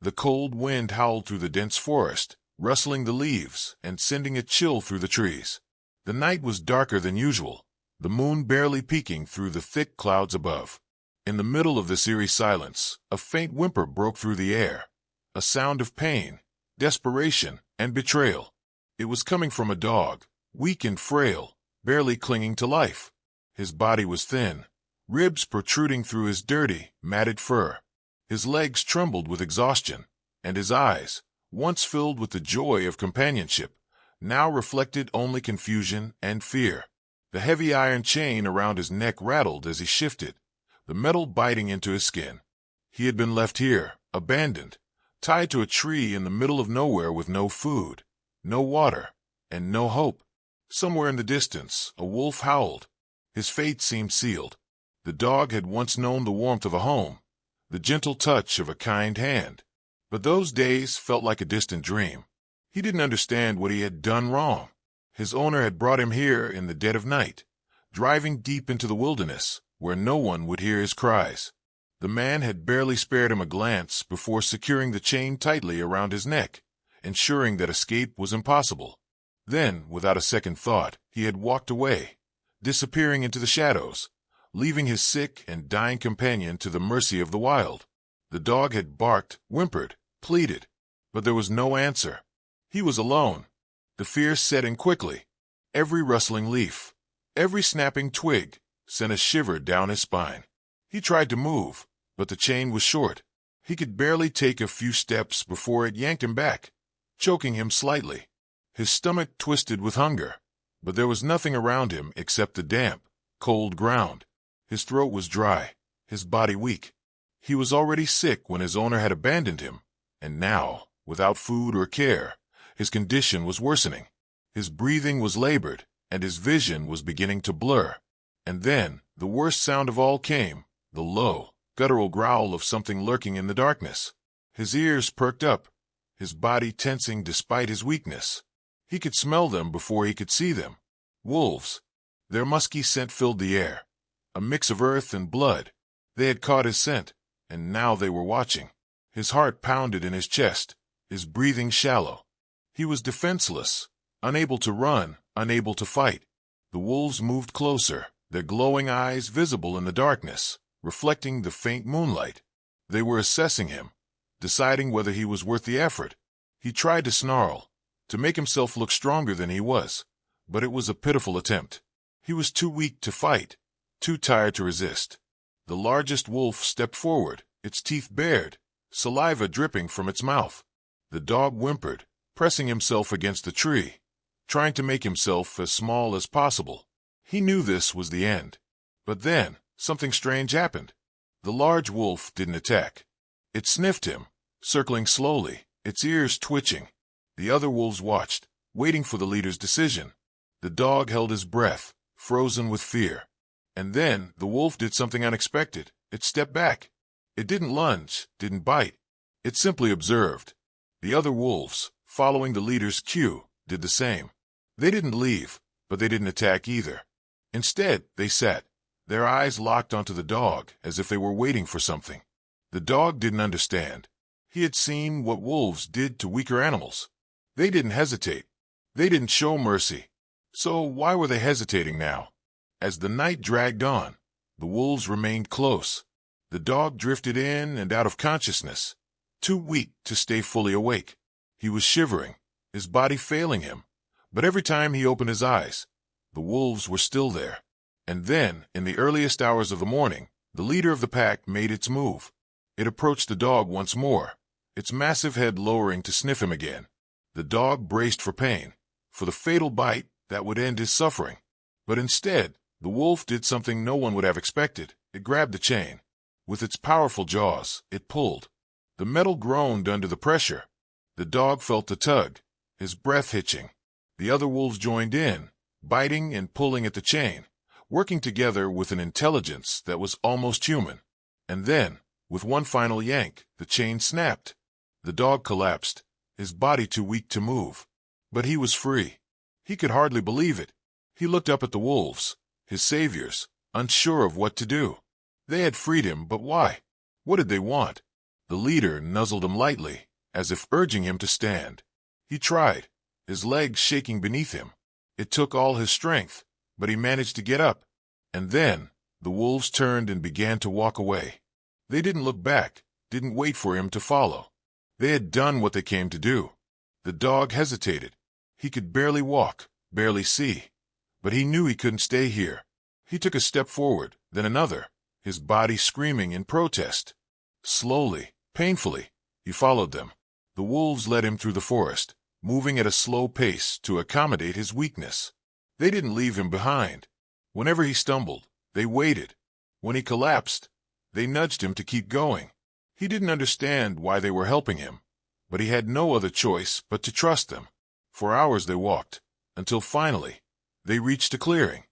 The cold wind howled through the dense forest, rustling the leaves and sending a chill through the trees. The night was darker than usual, the moon barely peeking through the thick clouds above. In the middle of this eerie silence, a faint whimper broke through the air, a sound of pain, desperation, and betrayal. It was coming from a dog, weak and frail, barely clinging to life. His body was thin, ribs protruding through his dirty, matted fur. His legs trembled with exhaustion, and his eyes, once filled with the joy of companionship, now reflected only confusion and fear. The heavy iron chain around his neck rattled as he shifted, the metal biting into his skin. He had been left here, abandoned, tied to a tree in the middle of nowhere with no food, no water, and no hope. Somewhere in the distance, a wolf howled. His fate seemed sealed. The dog had once known the warmth of a home, the gentle touch of a kind hand. But those days felt like a distant dream. He didn't understand what he had done wrong. His owner had brought him here in the dead of night, driving deep into the wilderness, where no one would hear his cries. The man had barely spared him a glance before securing the chain tightly around his neck, ensuring that escape was impossible. Then, without a second thought, he had walked away, disappearing into the shadows, leaving his sick and dying companion to the mercy of the wild. The dog had barked, whimpered, pleaded, but there was no answer. He was alone. The fear set in quickly. Every rustling leaf, every snapping twig, sent a shiver down his spine. He tried to move, but the chain was short. He could barely take a few steps before it yanked him back, choking him slightly. His stomach twisted with hunger, but there was nothing around him except the damp, cold ground. His throat was dry, his body weak. He was already sick when his owner had abandoned him, and now, without food or care, his condition was worsening. His breathing was labored, and his vision was beginning to blur. And then, the worst sound of all came, the low, guttural growl of something lurking in the darkness. His ears perked up, his body tensing despite his weakness. He could smell them before he could see them. Wolves. Their musky scent filled the air, a mix of earth and blood. They had caught his scent, and now they were watching. His heart pounded in his chest, his breathing shallow. He was defenseless, unable to run, unable to fight. The wolves moved closer, their glowing eyes visible in the darkness, reflecting the faint moonlight. They were assessing him, deciding whether he was worth the effort. He tried to snarl, to make himself look stronger than he was, but it was a pitiful attempt. He was too weak to fight, too tired to resist. The largest wolf stepped forward, its teeth bared, saliva dripping from its mouth. The dog whimpered, pressing himself against the tree, trying to make himself as small as possible. He knew this was the end. But then, something strange happened. The large wolf didn't attack. It sniffed him, circling slowly, its ears twitching. The other wolves watched, waiting for the leader's decision. The dog held his breath, frozen with fear. And then the wolf did something unexpected. It stepped back. It didn't lunge, didn't bite. It simply observed. The other wolves, following the leader's cue, did the same. They didn't leave, but they didn't attack either. Instead, they sat, their eyes locked onto the dog as if they were waiting for something. The dog didn't understand. He had seen what wolves did to weaker animals. They didn't hesitate. They didn't show mercy. So why were they hesitating now? As the night dragged on, the wolves remained close. The dog drifted in and out of consciousness, too weak to stay fully awake. He was shivering, his body failing him, but every time he opened his eyes, the wolves were still there. And then, in the earliest hours of the morning, the leader of the pack made its move. It approached the dog once more, its massive head lowering to sniff him again. The dog braced for pain, for the fatal bite that would end his suffering. But instead, the wolf did something no one would have expected. It grabbed the chain. With its powerful jaws, it pulled. The metal groaned under the pressure. The dog felt the tug, his breath hitching. The other wolves joined in, biting and pulling at the chain, working together with an intelligence that was almost human. And then, with one final yank, the chain snapped. The dog collapsed, his body too weak to move. But he was free. He could hardly believe it. He looked up at the wolves, his saviors, unsure of what to do. They had freed him, but why? What did they want? The leader nuzzled him lightly, as if urging him to stand. He tried, his legs shaking beneath him. It took all his strength, but he managed to get up. And then, the wolves turned and began to walk away. They didn't look back, didn't wait for him to follow. They had done what they came to do. The dog hesitated. He could barely walk, barely see. But he knew he couldn't stay here. He took a step forward, then another, his body screaming in protest. Slowly, painfully, he followed them. The wolves led him through the forest, moving at a slow pace to accommodate his weakness. They didn't leave him behind. Whenever he stumbled, they waited. When he collapsed, they nudged him to keep going. He didn't understand why they were helping him, but he had no other choice but to trust them. For hours they walked, until finally, they reached a clearing.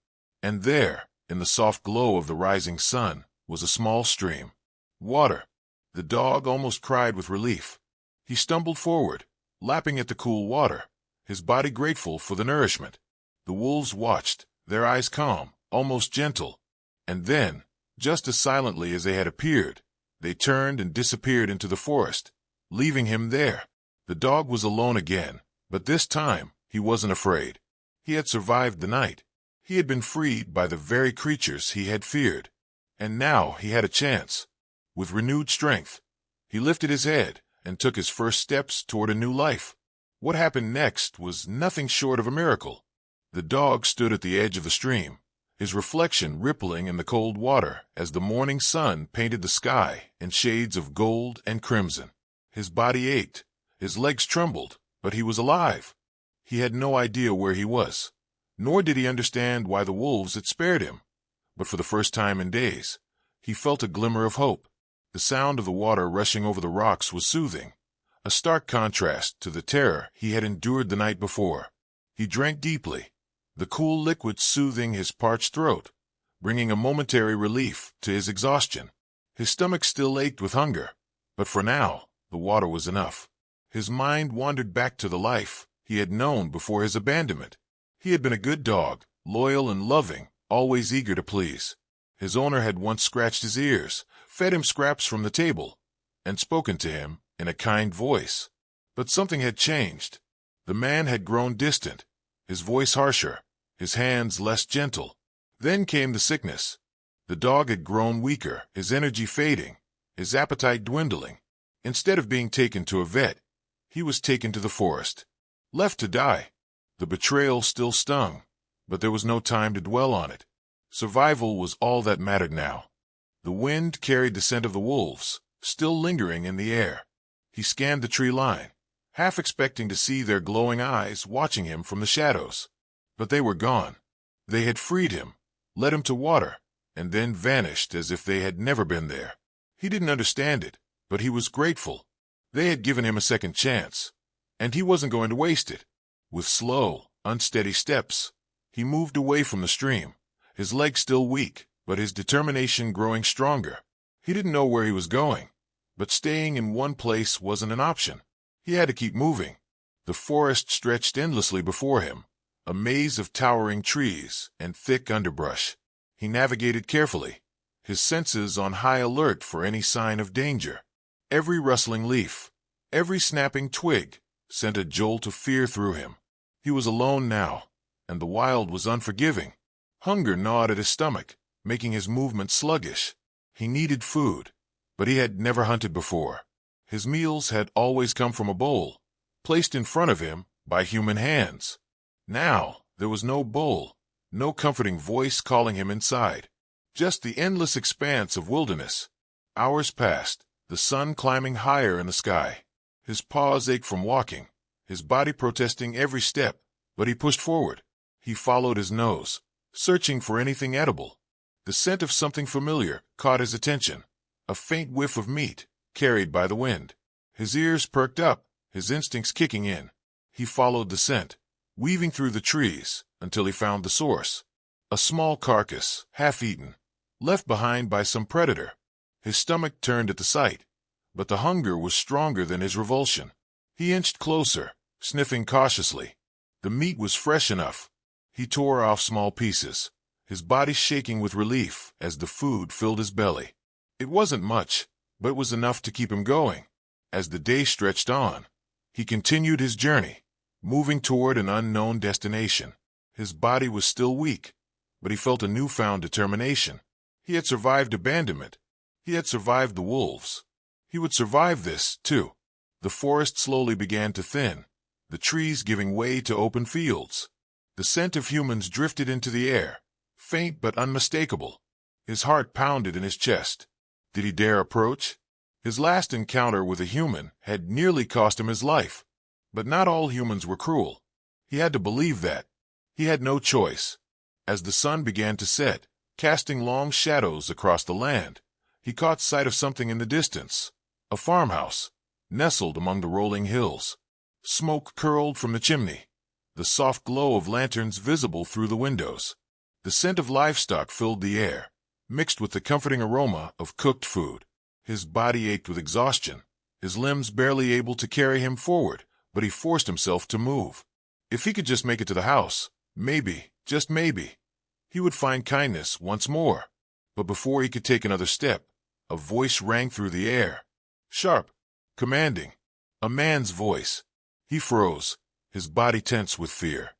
And there, in the soft glow of the rising sun, was a small stream. Water. The dog almost cried with relief. He stumbled forward, lapping at the cool water, his body grateful for the nourishment. The wolves watched, their eyes calm, almost gentle. And then, just as silently as they had appeared, they turned and disappeared into the forest, leaving him there. The dog was alone again, but this time he wasn't afraid. He had survived the night. He had been freed by the very creatures he had feared. And now he had a chance. With renewed strength, he lifted his head and took his first steps toward a new life. What happened next was nothing short of a miracle. The dog stood at the edge of the stream, his reflection rippling in the cold water as the morning sun painted the sky in shades of gold and crimson. His body ached, his legs trembled, but he was alive. He had no idea where he was, nor did he understand why the wolves had spared him. But for the first time in days, he felt a glimmer of hope. The sound of the water rushing over the rocks was soothing, a stark contrast to the terror he had endured the night before. He drank deeply, the cool liquid soothing his parched throat, bringing a momentary relief to his exhaustion. His stomach still ached with hunger, but for now, the water was enough. His mind wandered back to the life he had known before his abandonment. He had been a good dog, loyal and loving, always eager to please. His owner had once scratched his ears, fed him scraps from the table, and spoken to him in a kind voice. But something had changed. The man had grown distant, his voice harsher, his hands less gentle. Then came the sickness. The dog had grown weaker, his energy fading, his appetite dwindling. Instead of being taken to a vet, he was taken to the forest, left to die. The betrayal still stung, but there was no time to dwell on it. Survival was all that mattered now. The wind carried the scent of the wolves, still lingering in the air. He scanned the tree line, half expecting to see their glowing eyes watching him from the shadows. But they were gone. They had freed him, led him to water, and then vanished as if they had never been there. He didn't understand it, but he was grateful. They had given him a second chance, and he wasn't going to waste it. With slow, unsteady steps, he moved away from the stream, his legs still weak, but his determination growing stronger. He didn't know where he was going, but staying in one place wasn't an option. He had to keep moving. The forest stretched endlessly before him, a maze of towering trees and thick underbrush. He navigated carefully, his senses on high alert for any sign of danger. Every rustling leaf, every snapping twig, sent a jolt of fear through him. He was alone now, and the wild was unforgiving. Hunger gnawed at his stomach, making his movement sluggish. He needed food, but he had never hunted before. His meals had always come from a bowl, placed in front of him by human hands. Now there was no bowl, no comforting voice calling him inside, just the endless expanse of wilderness. Hours passed, the sun climbing higher in the sky. His paws ached from walking, his body protesting every step, but he pushed forward. He followed his nose, searching for anything edible. The scent of something familiar caught his attention, a faint whiff of meat, carried by the wind. His ears perked up, his instincts kicking in. He followed the scent, weaving through the trees until he found the source. A small carcass, half-eaten, left behind by some predator. His stomach turned at the sight, but the hunger was stronger than his revulsion. He inched closer, sniffing cautiously. The meat was fresh enough. He tore off small pieces, his body shaking with relief as the food filled his belly. It wasn't much, but it was enough to keep him going. As the day stretched on, he continued his journey, moving toward an unknown destination. His body was still weak, but he felt a newfound determination. He had survived abandonment. He had survived the wolves. He would survive this, too. The forest slowly began to thin, the trees giving way to open fields. The scent of humans drifted into the air, faint but unmistakable. His heart pounded in his chest. Did he dare approach? His last encounter with a human had nearly cost him his life. But not all humans were cruel. He had to believe that. He had no choice. As the sun began to set, casting long shadows across the land, he caught sight of something in the distance. A farmhouse, nestled among the rolling hills. Smoke curled from the chimney, the soft glow of lanterns visible through the windows. The scent of livestock filled the air, mixed with the comforting aroma of cooked food. His body ached with exhaustion, his limbs barely able to carry him forward, but he forced himself to move. If he could just make it to the house, maybe, just maybe, he would find kindness once more. But before he could take another step, a voice rang through the air. Sharp, commanding, a man's voice. He froze, his body tense with fear.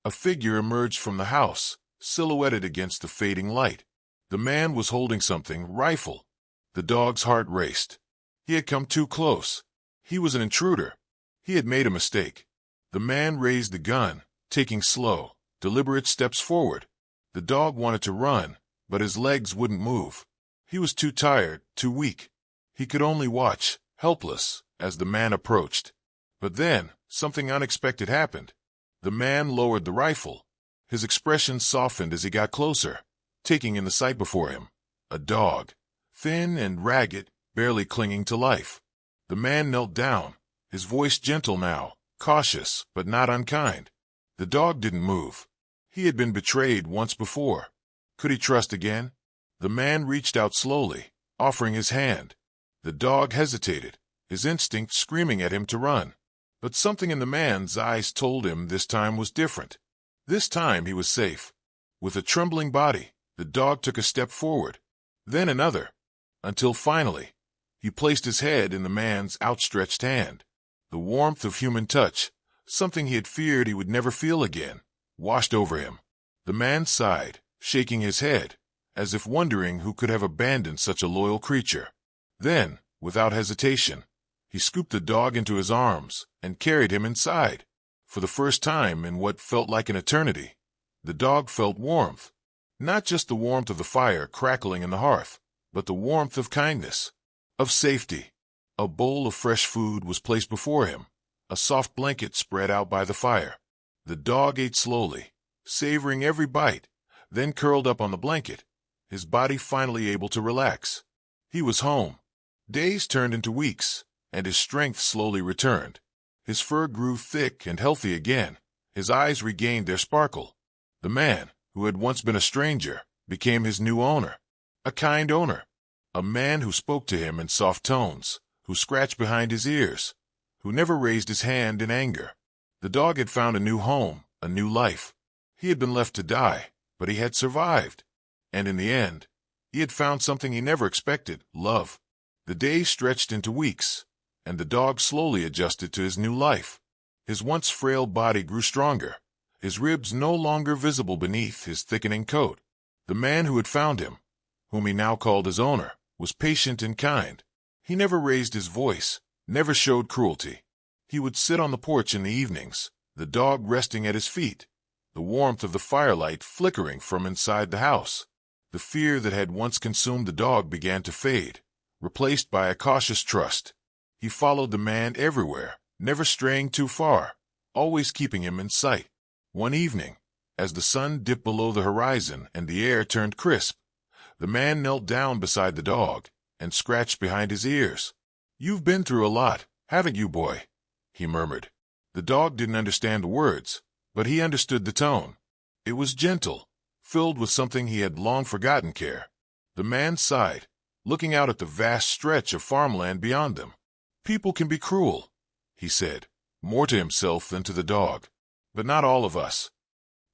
A figure emerged from the house, silhouetted against the fading light. The man was holding something, rifle. The dog's heart raced. He had come too close. He was an intruder. He had made a mistake. The man raised the gun, taking slow, deliberate steps forward. The dog wanted to run, but his legs wouldn't move. He was too tired, too weak. He could only watch, helpless, as the man approached. But then, something unexpected happened. The man lowered the rifle. His expression softened as he got closer, taking in the sight before him. A dog, thin and ragged, barely clinging to life. The man knelt down, his voice gentle now, cautious but not unkind. The dog didn't move. He had been betrayed once before. Could he trust again? The man reached out slowly, offering his hand. The dog hesitated, his instinct screaming at him to run. But something in the man's eyes told him this time was different. This time he was safe. With a trembling body, the dog took a step forward, then another, until finally, he placed his head in the man's outstretched hand. The warmth of human touch, something he had feared he would never feel again, washed over him. The man sighed, shaking his head, as if wondering who could have abandoned such a loyal creature. Then, without hesitation, he scooped the dog into his arms and carried him inside. For the first time in what felt like an eternity, the dog felt warmth. Not just the warmth of the fire crackling in the hearth, but the warmth of kindness, of safety. A bowl of fresh food was placed before him, a soft blanket spread out by the fire. The dog ate slowly, savoring every bite, then curled up on the blanket, his body finally able to relax. He was home. Days turned into weeks, and his strength slowly returned. His fur grew thick and healthy again. His eyes regained their sparkle. The man, who had once been a stranger, became his new owner. A kind owner. A man who spoke to him in soft tones, who scratched behind his ears, who never raised his hand in anger. The dog had found a new home, a new life. He had been left to die, but he had survived. And in the end, he had found something he never expected, love. The days stretched into weeks, and the dog slowly adjusted to his new life. His once frail body grew stronger, his ribs no longer visible beneath his thickening coat. The man who had found him, whom he now called his owner, was patient and kind. He never raised his voice, never showed cruelty. He would sit on the porch in the evenings, the dog resting at his feet, the warmth of the firelight flickering from inside the house. The fear that had once consumed the dog began to fade, replaced by a cautious trust. He followed the man everywhere, never straying too far, always keeping him in sight. One evening, as the sun dipped below the horizon and the air turned crisp, the man knelt down beside the dog and scratched behind his ears. "You've been through a lot, haven't you, boy?" he murmured. The dog didn't understand the words, but he understood the tone. It was gentle, filled with something he had long forgotten care. The man sighed, looking out at the vast stretch of farmland beyond them. "People can be cruel," he said, more to himself than to the dog. "But not all of us."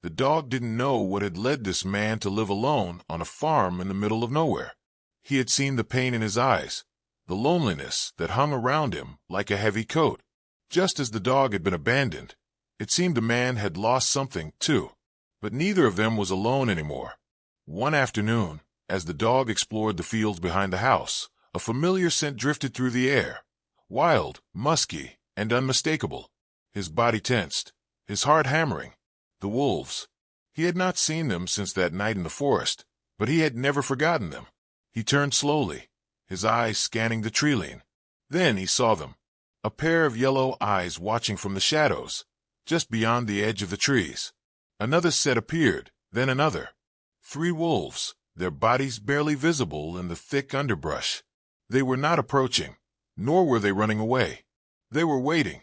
The dog didn't know what had led this man to live alone on a farm in the middle of nowhere. He had seen the pain in his eyes, the loneliness that hung around him like a heavy coat. Just as the dog had been abandoned, it seemed the man had lost something, too. But neither of them was alone anymore. One afternoon, as the dog explored the fields behind the house, a familiar scent drifted through the air. Wild, musky, and unmistakable. His body tensed, his heart hammering. The wolves. He had not seen them since that night in the forest, but he had never forgotten them. He turned slowly, his eyes scanning the tree-line. Then he saw them. A pair of yellow eyes watching from the shadows, just beyond the edge of the trees. Another set appeared, then another. 3 wolves, their bodies barely visible in the thick underbrush. They were not approaching, nor were they running away. They were waiting.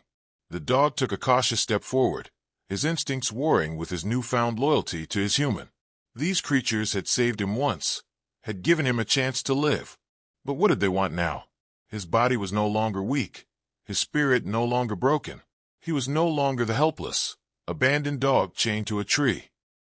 The dog took a cautious step forward, his instincts warring with his newfound loyalty to his human. These creatures had saved him once, had given him a chance to live. But what did they want now? His body was no longer weak, his spirit no longer broken. He was no longer the helpless, abandoned dog chained to a tree.